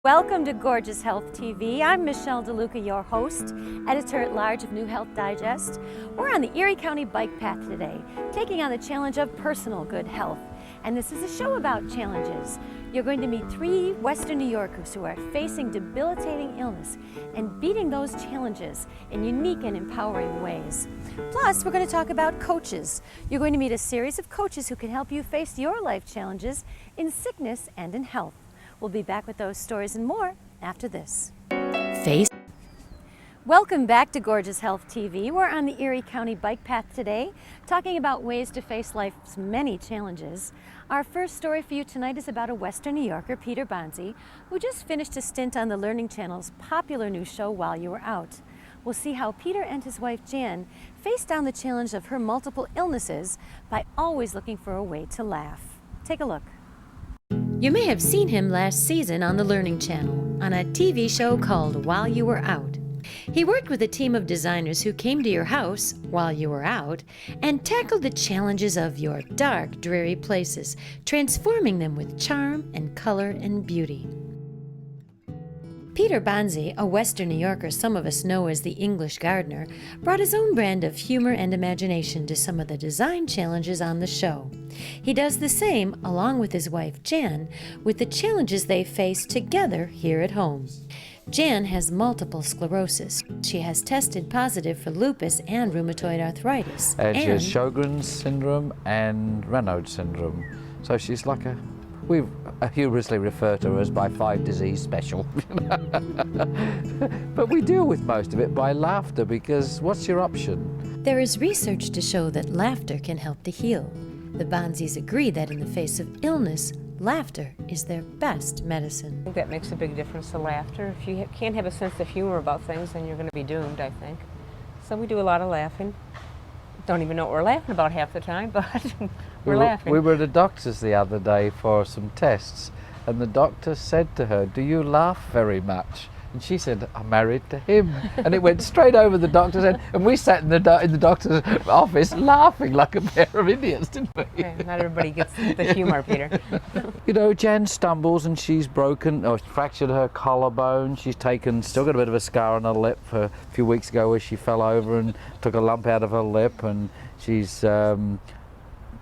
Welcome to Gorgeous Health TV. I'm Michele DeLuca, your host, Editor-at-Large of New Health Digest. We're on the Erie County Bike Path today, taking on the challenge of personal good health. And this is a show about challenges. You're going to meet three Western New Yorkers who are facing debilitating illness and beating those challenges in unique and empowering ways. Plus, we're going to talk about coaches. You're going to meet a series of coaches who can help you face your life challenges in sickness and in health. We'll be back with those stories and more after this. Welcome back to Gorgeous Health TV. We're on the Erie County Bike Path today, talking about ways to face life's many challenges. Our first story for you tonight is about a Western New Yorker, Peter Bonzi, who just finished a stint on the Learning Channel's popular new show, While You Were Out. We'll see how Peter and his wife, Jan, faced down the challenge of her multiple illnesses by always looking for a way to laugh. Take a look. You may have seen him last season on the Learning Channel on a TV show called While You Were Out. He worked with a team of designers who came to your house while you were out and tackled the challenges of your dark, dreary places, transforming them with charm and color and beauty. Peter Bonzi, a Western New Yorker some of us know as the English gardener, brought his own brand of humor and imagination to some of the design challenges on the show. He does the same, along with his wife Jan, with the challenges they face together here at home. Jan has multiple sclerosis. She has tested positive for lupus and rheumatoid arthritis. And she has Sjogren's syndrome and Raynaud's syndrome. So she's like we humorously refer to her as by 5 disease special. But we deal with most of it by laughter, because what's your option? There is research to show that laughter can help to heal. The Bonzis agree that in the face of illness, laughter is their best medicine. I think that makes a big difference to laughter. If you can't have a sense of humor about things, then you're going to be doomed, I think. So we do a lot of laughing. Don't even know what we're laughing about half the time, but we're laughing. We were at the doctor's the other day for some tests, and the doctor said to her, "Do you laugh very much?" And she said, "I'm married to him." And it went straight over the doctor's head, and we sat in the doctor's office laughing like a pair of idiots, didn't we? Yeah, not everybody gets the humor, Peter. You know, Jan stumbles and she's broken or fractured her collarbone. She's still got a bit of a scar on her lip a few weeks ago where she fell over and took a lump out of her lip, and she's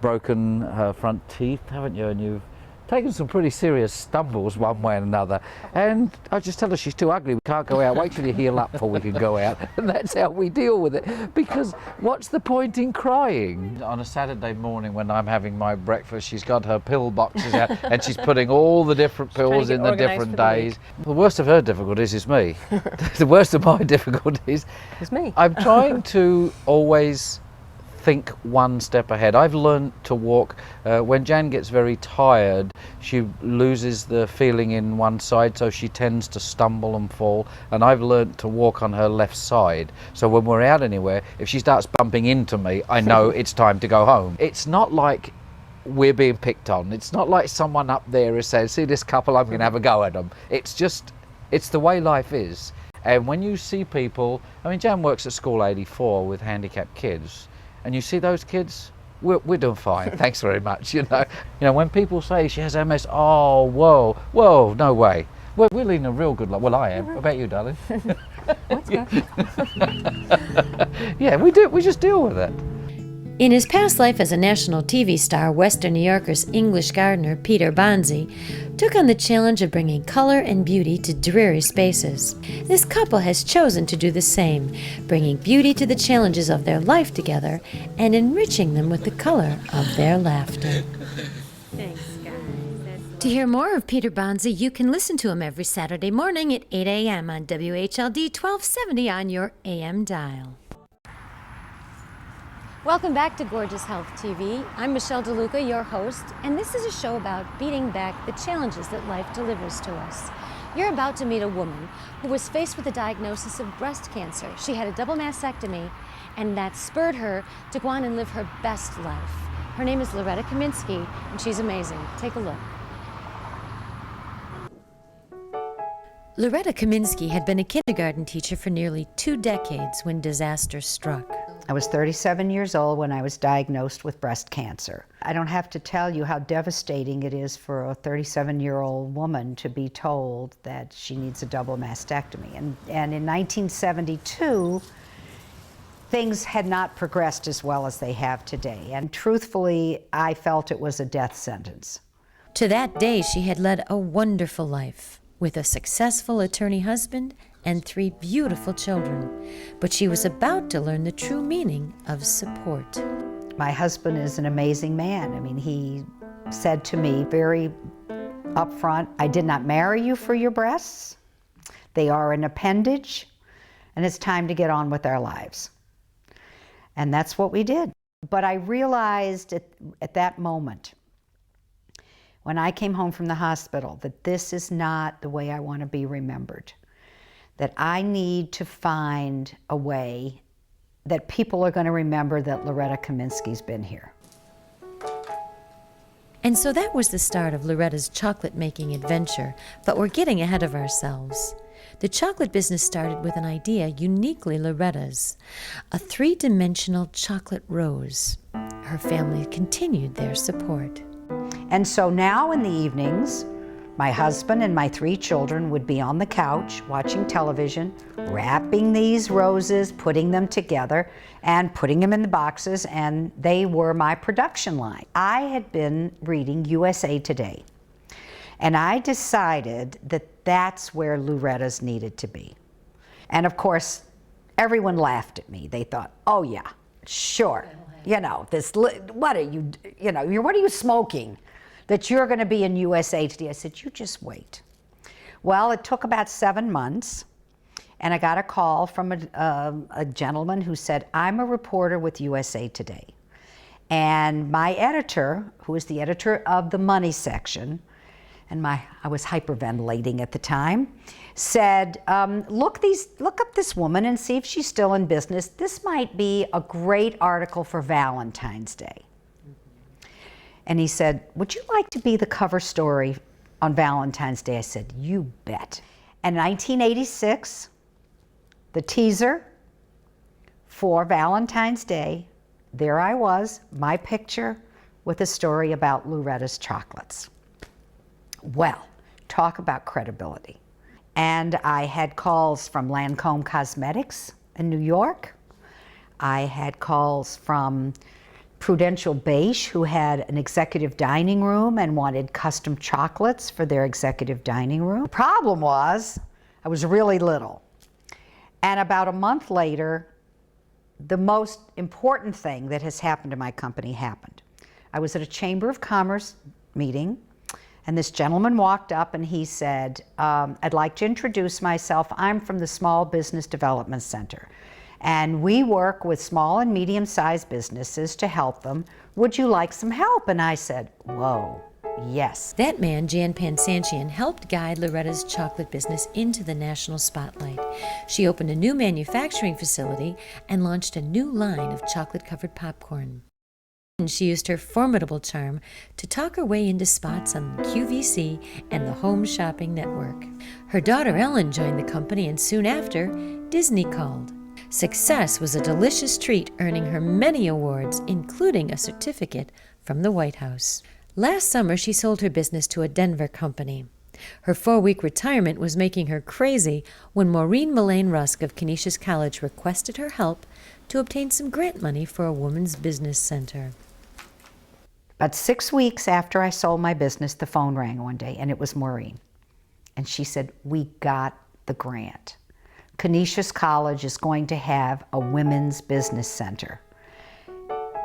broken her front teeth, haven't you? And you've taken some pretty serious stumbles one way and another. And I just tell her she's too ugly, we can't go out, wait till you heal up before we can go out. And that's how we deal with it, because what's the point in crying? On a Saturday morning when I'm having my breakfast, she's got her pill boxes out and she's putting all the different pills in the different days. The worst of her difficulties is me. The worst of my difficulties is me. I'm trying to always think one step ahead. I've learned to walk. When Jan gets very tired, she loses the feeling in one side, so she tends to stumble and fall. And I've learned to walk on her left side. So when we're out anywhere, if she starts bumping into me, I know it's time to go home. It's not like we're being picked on. It's not like someone up there is saying, "See this couple, I'm going to have a go at them." It's the way life is. And when you see people, I mean, Jan works at School 84 with handicapped kids. And you see those kids, we're doing fine, thanks very much, you know. When people say she has MS, oh, whoa, no way. We're leading a real good life. Well, I am. What about you, darling? That's good. Yeah, we just deal with it. In his past life as a national TV star, Western New Yorker's English gardener, Peter Bonzi, took on the challenge of bringing color and beauty to dreary spaces. This couple has chosen to do the same, bringing beauty to the challenges of their life together and enriching them with the color of their laughter. Thanks, guys. To hear more of Peter Bonzi, you can listen to him every Saturday morning at 8 a.m. on WHLD 1270 on your AM dial. Welcome back to Gorgeous Health TV. I'm Michele DeLuca, your host, and this is a show about beating back the challenges that life delivers to us. You're about to meet a woman who was faced with a diagnosis of breast cancer. She had a double mastectomy, and that spurred her to go on and live her best life. Her name is Loretta Kaminski, and she's amazing. Take a look. Loretta Kaminski had been a kindergarten teacher for nearly 2 decades when disaster struck. I was 37 years old when I was diagnosed with breast cancer. I don't have to tell you how devastating it is for a 37-year-old woman to be told that she needs a double mastectomy. And in 1972, things had not progressed as well as they have today. And truthfully, I felt it was a death sentence. To that day, she had led a wonderful life with a successful attorney husband and 3 beautiful children. But she was about to learn the true meaning of support. My husband is an amazing man. I mean, he said to me very upfront, I did not marry you for your breasts. They are an appendage, and it's time to get on with our lives. And that's what we did. But I realized at that moment, when I came home from the hospital, that this is not the way I want to be remembered. That I need to find a way that people are going to remember that Loretta Kaminski's been here. And so that was the start of Loretta's chocolate-making adventure, but we're getting ahead of ourselves. The chocolate business started with an idea uniquely Loretta's, a 3-dimensional chocolate rose. Her family continued their support. And so now in the evenings, my husband and my 3 children would be on the couch watching television, wrapping these roses, putting them together, and putting them in the boxes, and they were my production line. I had been reading USA Today, and I decided that that's where Loretta's needed to be. And of course, everyone laughed at me. They thought, oh yeah, sure, you know, what are you smoking? That you're going to be in USA Today. I said, you just wait. Well, it took about 7 months, and I got a call from a gentleman who said, I'm a reporter with USA Today. And my editor, who is the editor of the money section, and I was hyperventilating at the time, said, look up this woman and see if she's still in business. This might be a great article for Valentine's Day. And he said, would you like to be the cover story on Valentine's Day? I said, you bet. And 1986, the teaser for Valentine's Day, there I was, my picture with a story about Loretta's chocolates. Well, talk about credibility. And I had calls from Lancome Cosmetics in New York. I had calls from Prudential Beige, who had an executive dining room and wanted custom chocolates for their executive dining room. The problem was, I was really little. And about a month later, the most important thing that has happened to my company happened. I was at a Chamber of Commerce meeting, and this gentleman walked up and he said, I'd like to introduce myself. I'm from the Small Business Development Center. And we work with small and medium-sized businesses to help them. Would you like some help? And I said, whoa, yes. That man, Jan Pansanchian, helped guide Loretta's chocolate business into the national spotlight. She opened a new manufacturing facility and launched a new line of chocolate-covered popcorn. She used her formidable charm to talk her way into spots on QVC and the Home Shopping Network. Her daughter Ellen joined the company, and soon after, Disney called. Success was a delicious treat, earning her many awards, including a certificate from the White House. Last summer, she sold her business to a Denver company. Her 4-week retirement was making her crazy when Maureen Mullane Rusk of Canisius College requested her help to obtain some grant money for a women's business center. About 6 weeks after I sold my business, the phone rang one day, and it was Maureen. And she said, we got the grant. Canisius College is going to have a women's business center.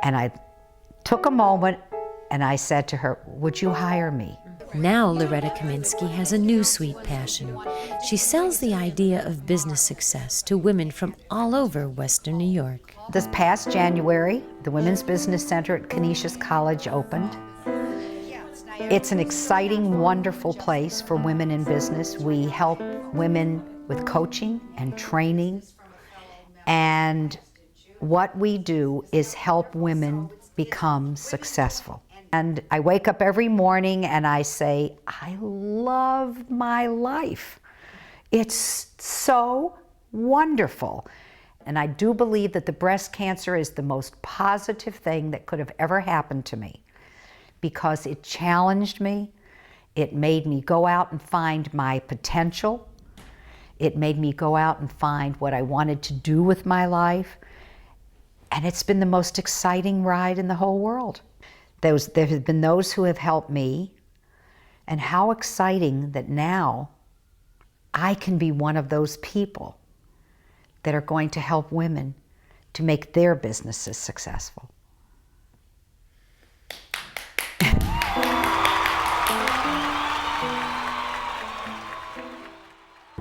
And I took a moment and I said to her, would you hire me? Now Loretta Kaminski has a new sweet passion. She sells the idea of business success to women from all over Western New York. This past January, the Women's Business Center at Canisius College opened. It's an exciting, wonderful place for women in business. We help women with coaching and training, and what we do is help women become successful. And I wake up every morning and I say, I love my life. It's so wonderful. And I do believe that the breast cancer is the most positive thing that could have ever happened to me, because it challenged me. It made me go out and find my potential. It made me go out and find what I wanted to do with my life. And it's been the most exciting ride in the whole world. There have been those who have helped me, and how exciting that now I can be one of those people that are going to help women to make their businesses successful.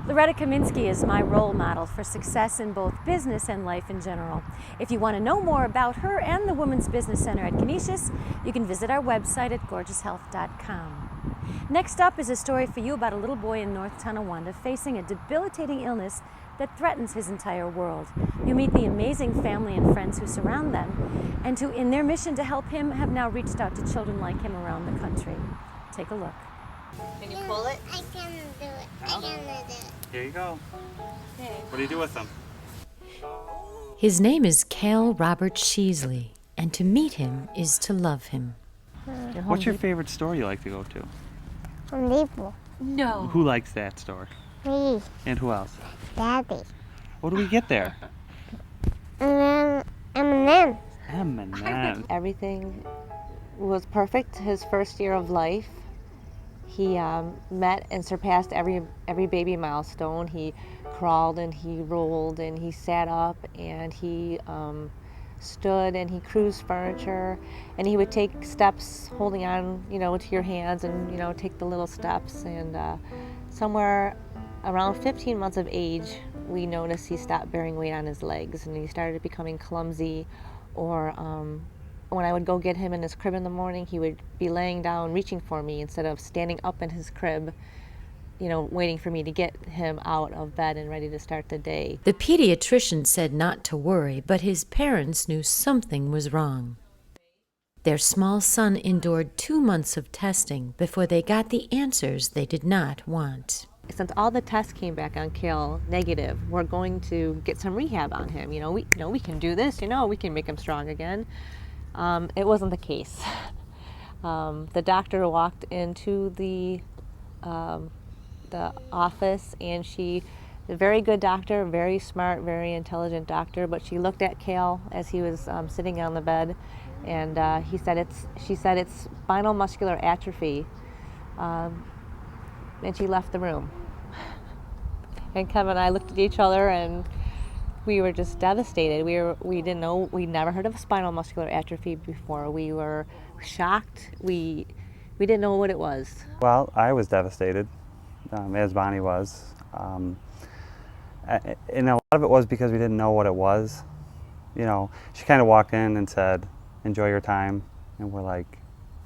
Loretta Kaminski is my role model for success in both business and life in general. If you want to know more about her and the Women's Business Center at Canisius, you can visit our website at gorgeoushealth.com. Next up is a story for you about a little boy in North Tonawanda facing a debilitating illness that threatens his entire world. You meet the amazing family and friends who surround them, and who, in their mission to help him, have now reached out to children like him around the country. Take a look. Can you pull it? I can do it. I can do it. Here you go. What do you do with them? His name is Kale Robert Sheasley, and to meet him is to love him. What's your favorite store you like to go to? Home Depot. No. Who likes that store? Me. And who else? Daddy. What do we get there? And then M&M. M&M. Everything was perfect his first year of life. He met and surpassed every baby milestone. He crawled and he rolled and he sat up and he stood and he cruised furniture, and he would take steps holding on, to your hands and, take the little steps. And somewhere around 15 months of age, we noticed he stopped bearing weight on his legs and he started becoming clumsy, or when I would go get him in his crib in the morning, he would be laying down reaching for me instead of standing up in his crib, waiting for me to get him out of bed and ready to start the day. The pediatrician said not to worry, but his parents knew something was wrong. Their small son endured 2 months of testing before they got the answers they did not want. Since all the tests came back on Kale negative, we're going to get some rehab on him. We can do this. We can make him strong again. It wasn't the case. The doctor walked into the office, and she, a very good doctor, very smart, very intelligent doctor, but she looked at Kale as he was sitting on the bed, and she said it's spinal muscular atrophy, and she left the room. And Kevin and I looked at each other, and we were just devastated. We didn't know, we'd never heard of spinal muscular atrophy before. We were shocked. We didn't know what it was. Well, I was devastated, as Bonnie was. And a lot of it was because we didn't know what it was. She kind of walked in and said, "Enjoy your time." And we're like,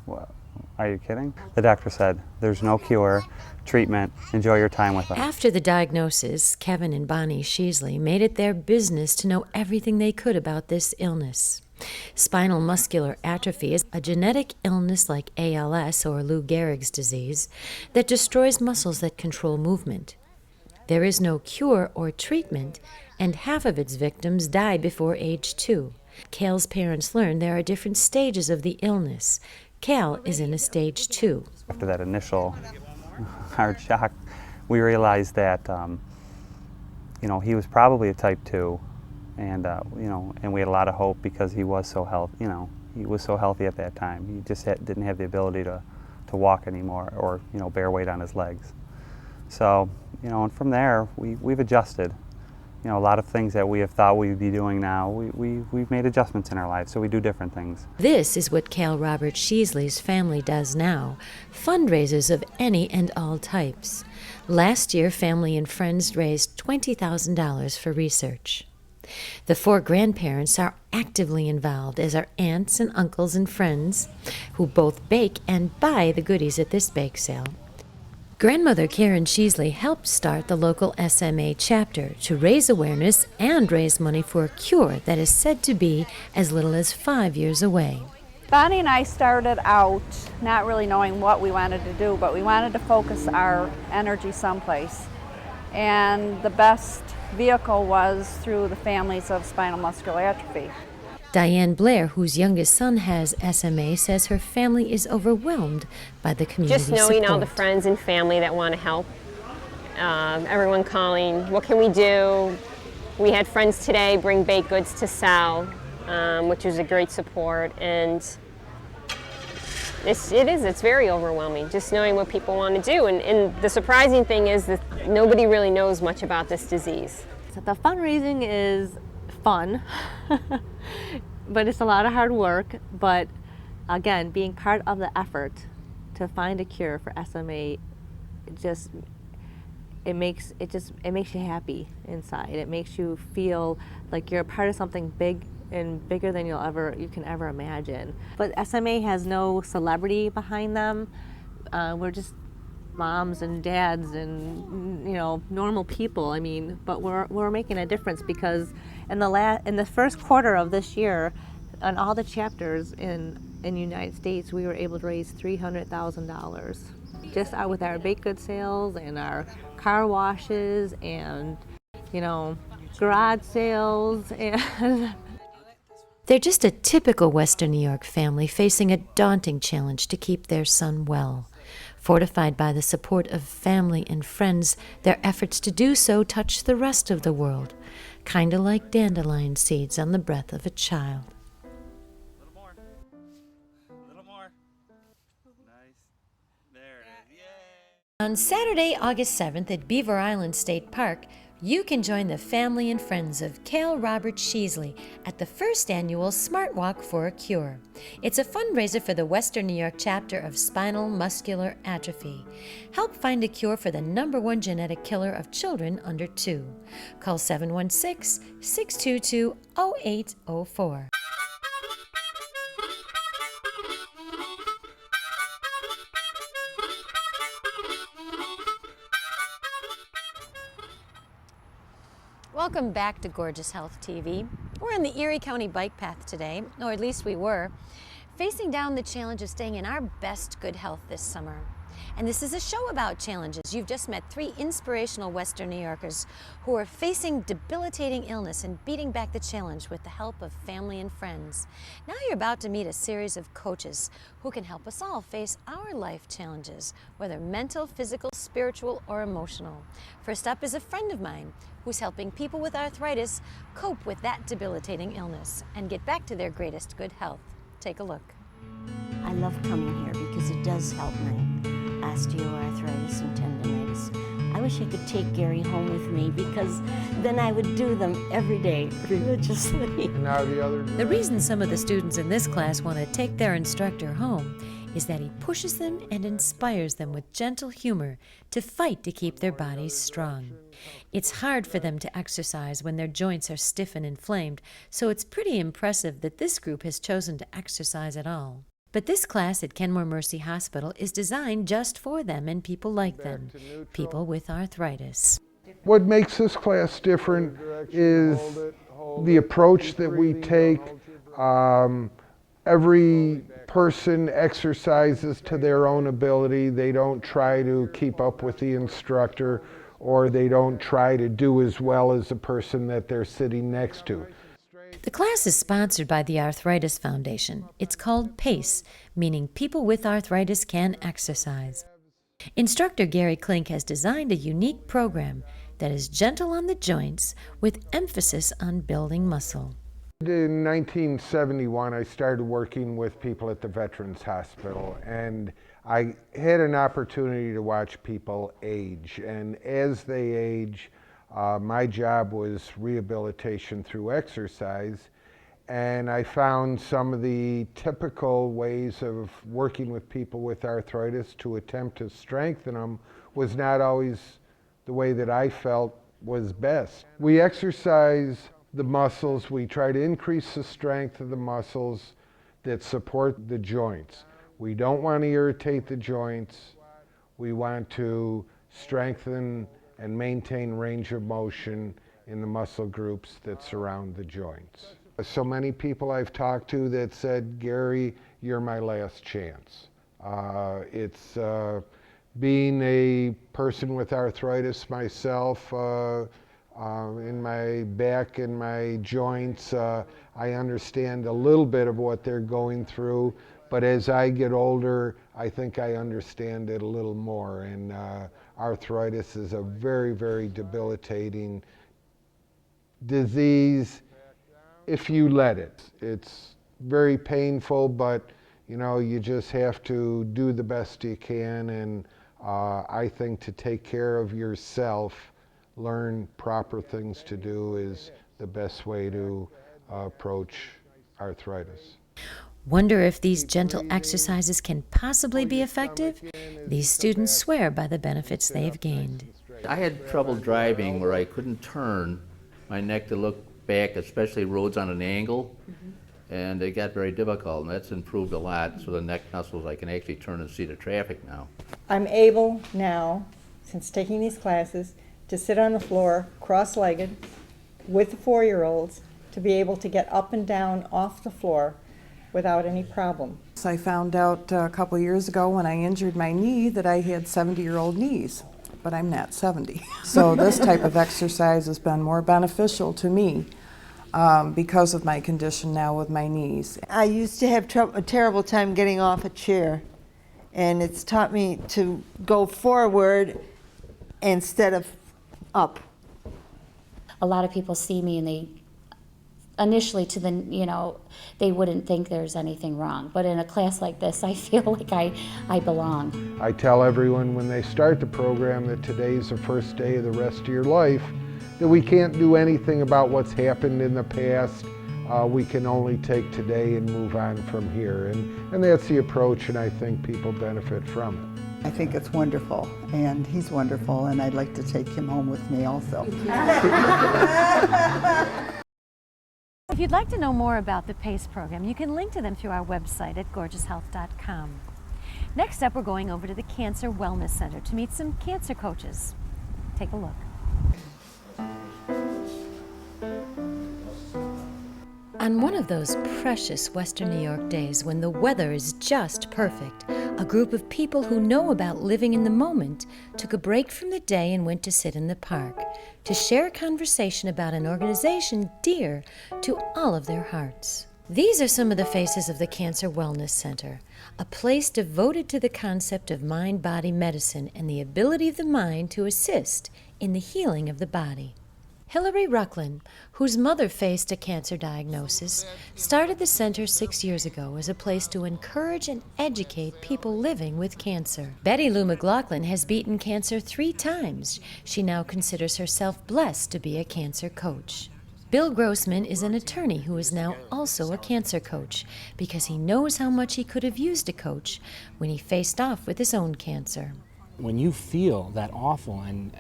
"What? Are you kidding?" The doctor said, "There's no cure, treatment, enjoy your time with us." After the diagnosis, Kevin and Bonnie Sheasley made it their business to know everything they could about this illness. Spinal muscular atrophy is a genetic illness like ALS or Lou Gehrig's disease that destroys muscles that control movement. There is no cure or treatment, and half of its victims die before age 2. Kale's parents learned there are different stages of the illness. Kale is in a stage 2. After that initial hard shock, we realized that, he was probably a type 2. And and we had a lot of hope because he was so healthy. He was so healthy at that time. He just didn't have the ability to walk anymore, or bear weight on his legs. So and from there we've adjusted. A lot of things that we have thought we'd be doing now, we've made adjustments in our lives, so we do different things. This is what Kale Robert Sheasley's family does now, fundraisers of any and all types. Last year, family and friends raised $20,000 for research. The 4 grandparents are actively involved, as are aunts and uncles and friends, who both bake and buy the goodies at this bake sale. Grandmother Karen Sheasley helped start the local SMA chapter to raise awareness and raise money for a cure that is said to be as little as 5 years away. Bonnie and I started out not really knowing what we wanted to do, but we wanted to focus our energy someplace. And the best vehicle was through the families of spinal muscular atrophy. Diane Blair, whose youngest son has SMA, says her family is overwhelmed by the community Just knowing support. all the friends and family that want to help. Everyone calling, what can we do? We had friends today bring baked goods to sell, which was a great support, and it's very overwhelming just knowing what people want to do. And the surprising thing is that nobody really knows much about this disease. So the fundraising is fun, but it's a lot of hard work. But again, being part of the effort to find a cure for SMA, it makes you happy inside. It makes you feel like you're a part of something big and bigger than you can ever imagine. But SMA has no celebrity behind them. We're just moms and dads and normal people. I mean, but we're making a difference because in the first quarter of this year, on all the chapters in the United States, we were able to raise $300,000 just out with our baked good sales and our car washes and garage sales and. They're just a typical Western New York family facing a daunting challenge to keep their son well. Fortified by the support of family and friends, their efforts to do so touch the rest of the world, kinda like dandelion seeds on the breath of a child. A little more. A little more. Nice. There it is. Yay! On Saturday, August 7th at Beaver Island State Park, you can join the family and friends of Kale Robert Sheasley at the first annual Smart Walk for a Cure. It's a fundraiser for the Western New York chapter of Spinal Muscular Atrophy. Help find a cure for the #1 genetic killer of children under 2. Call 716-622-0804. Welcome back to Gorgeous Health TV. We're on the Erie County Bike Path today, or at least we were, facing down the challenge of staying in our best good health this summer. And this is a show about challenges. You've just met 3 inspirational Western New Yorkers who are facing debilitating illness and beating back the challenge with the help of family and friends. Now you're about to meet a series of coaches who can help us all face our life challenges, whether mental, physical, spiritual, or emotional. First up is a friend of mine who's helping people with arthritis cope with that debilitating illness and get back to their greatest good health. Take a look. I love coming here because it does help my osteoarthritis and tendonitis. I wish I could take Gary home with me because then I would do them every day religiously. The reason some of the students in this class want to take their instructor home is that he pushes them and inspires them with gentle humor to fight to keep their bodies strong. It's hard for them to exercise when their joints are stiff and inflamed, so it's pretty impressive that this group has chosen to exercise at all. But this class at Kenmore Mercy Hospital is designed just for them and people like them, people with arthritis. What makes this class different is the approach that we take. Every person exercises to their own ability. They don't try to keep up with the instructor, or they don't try to do as well as the person that they're sitting next to. The class is sponsored by the Arthritis Foundation. It's called PACE, meaning People with Arthritis Can Exercise. Instructor Gary Klink has designed a unique program that is gentle on the joints with emphasis on building muscle. In 1971, I started working with people at the Veterans Hospital, and I had an opportunity to watch people age. And as they age, my job was rehabilitation through exercise, and I found some of the typical ways of working with people with arthritis to attempt to strengthen them was not always the way that I felt was best. We exercise the muscles, we try to increase the strength of the muscles that support the joints. We don't want to irritate the joints. We want to strengthen and maintain range of motion in the muscle groups that surround the joints. So many people I've talked to that said, Gary, you're my last chance. Being a person with arthritis myself, In my back and my joints, I understand a little bit of what they're going through, but as I get older, I think I understand it a little more. And arthritis is a very, very debilitating disease if you let it. It's very painful, but you just have to do the best you can. And I think to take care of yourself, learn proper things to do is the best way to approach arthritis. Wonder if these gentle exercises can possibly be effective? These students swear by the benefits they've gained. I had trouble driving where I couldn't turn my neck to look back, especially roads on an angle, and it got very difficult, and that's improved a lot. So the neck muscles, I can actually turn and see the traffic now. I'm able now, since taking these classes, to sit on the floor cross-legged with the 4-year-olds, to be able to get up and down off the floor without any problem. I found out a couple years ago when I injured my knee that I had 70-year-old knees, but I'm not 70. So this type of exercise has been more beneficial to me because of my condition now with my knees. I used to have a terrible time getting off a chair, and it's taught me to go forward instead of up. A lot of people see me and they initially they wouldn't think there's anything wrong. But in a class like this, I feel like I belong. I tell everyone when they start the program that today's the first day of the rest of your life, that we can't do anything about what's happened in the past. We can only take today and move on from here. And that's the approach, and I think people benefit from it. I think it's wonderful, and he's wonderful, and I'd like to take him home with me also. If you'd like to know more about the PACE program, you can link to them through our website at gorgeoushealth.com. Next up, we're going over to the Cancer Wellness Center to meet some cancer coaches. Take a look. On one of those precious Western New York days when the weather is just perfect, a group of people who know about living in the moment took a break from the day and went to sit in the park to share a conversation about an organization dear to all of their hearts. These are some of the faces of the Cancer Wellness Center, a place devoted to the concept of mind-body medicine and the ability of the mind to assist in the healing of the body. Hillary Rucklin, whose mother faced a cancer diagnosis, started the center 6 years ago as a place to encourage and educate people living with cancer. Betty Lou McLaughlin has beaten cancer 3 times. She now considers herself blessed to be a cancer coach. Bill Grossman is an attorney who is now also a cancer coach because he knows how much he could have used a coach when he faced off with his own cancer. When you feel that awful and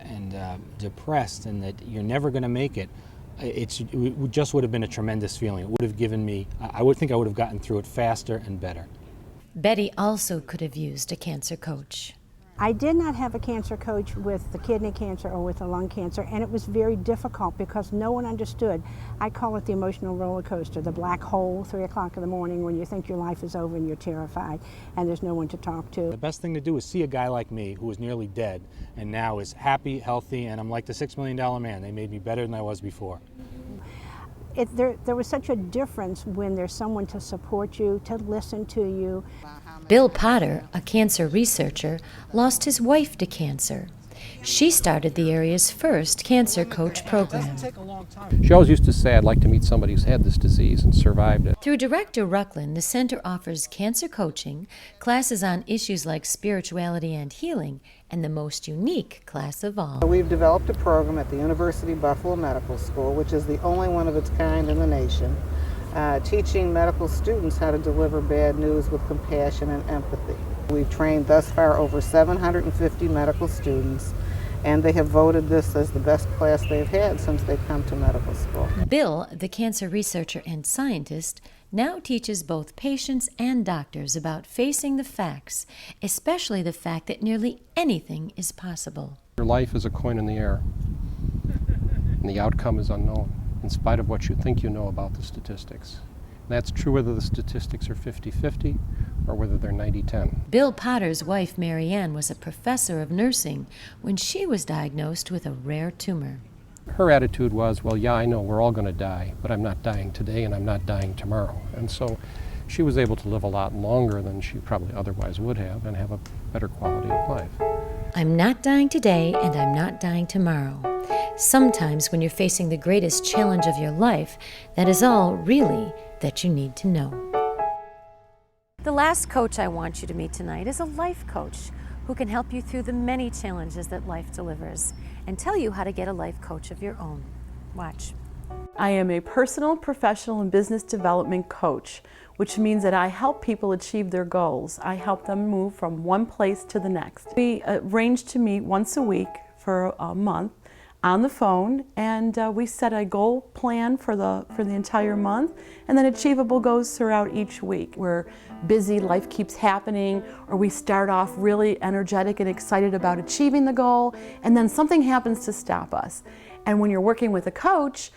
depressed and that you're never going to make it, it just would have been a tremendous feeling. It would have given me, I would think I would have gotten through it faster and better. Betty also could have used a cancer coach. I did not have a cancer coach with the kidney cancer or with the lung cancer, and it was very difficult because no one understood. I call it the emotional roller coaster, the black hole, 3 o'clock in the morning when you think your life is over and you're terrified and there's no one to talk to. The best thing to do is see a guy like me who was nearly dead and now is happy, healthy, and I'm like the $6 million man. They made me better than I was before. There was such a difference when there's someone to support you, to listen to you. Bill Potter, a cancer researcher, lost his wife to cancer. She started the area's first cancer coach program. She always used to say, I'd like to meet somebody who's had this disease and survived it. Through Director Rucklin, the center offers cancer coaching, classes on issues like spirituality and healing, and the most unique class of all. We've developed a program at the University of Buffalo Medical School, which is the only one of its kind in the nation, teaching medical students how to deliver bad news with compassion and empathy. We've trained thus far over 750 medical students, and they have voted this as the best class they've had since they've come to medical school. Bill, the cancer researcher and scientist, now teaches both patients and doctors about facing the facts, especially the fact that nearly anything is possible. Your life is a coin in the air, and the outcome is unknown, in spite of what you think you know about the statistics. And that's true whether the statistics are 50-50 or whether they're 90-10. Bill Potter's wife, Mary Ann, was a professor of nursing when she was diagnosed with a rare tumor. Her attitude was, well, yeah, I know we're all going to die, but I'm not dying today and I'm not dying tomorrow. And so she was able to live a lot longer than she probably otherwise would have and have a better quality of life. I'm not dying today and I'm not dying tomorrow. Sometimes when you're facing the greatest challenge of your life, that is all really that you need to know. The last coach I want you to meet tonight is a life coach who can help you through the many challenges that life delivers and tell you how to get a life coach of your own. Watch. I am a personal, professional, and business development coach, which means that I help people achieve their goals. I help them move from one place to the next. We arrange to meet once a week for a month on the phone, and we set a goal plan for the entire month, and then achievable goals throughout each week. We're busy, life keeps happening, or we start off really energetic and excited about achieving the goal, and then something happens to stop us. And when you're working with a coach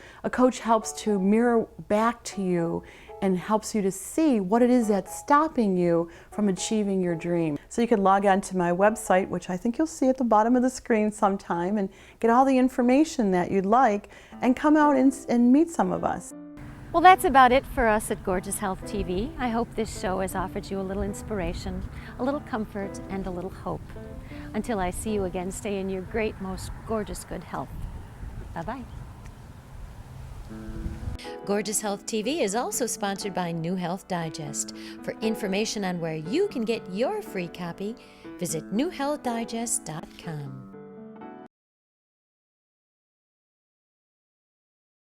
helps to mirror back to you and helps you to see what it is that's stopping you from achieving your dream. So you can log on to my website, which I think you'll see at the bottom of the screen sometime, and get all the information that you'd like and come out and meet some of us. Well, that's about it for us at Gorgeous Health TV. I hope this show has offered you a little inspiration, a little comfort, and a little hope. Until I see you again, stay in your great, most gorgeous good health. Bye-bye. Gorgeous Health TV is also sponsored by New Health Digest. For information on where you can get your free copy, visit newhealthdigest.com.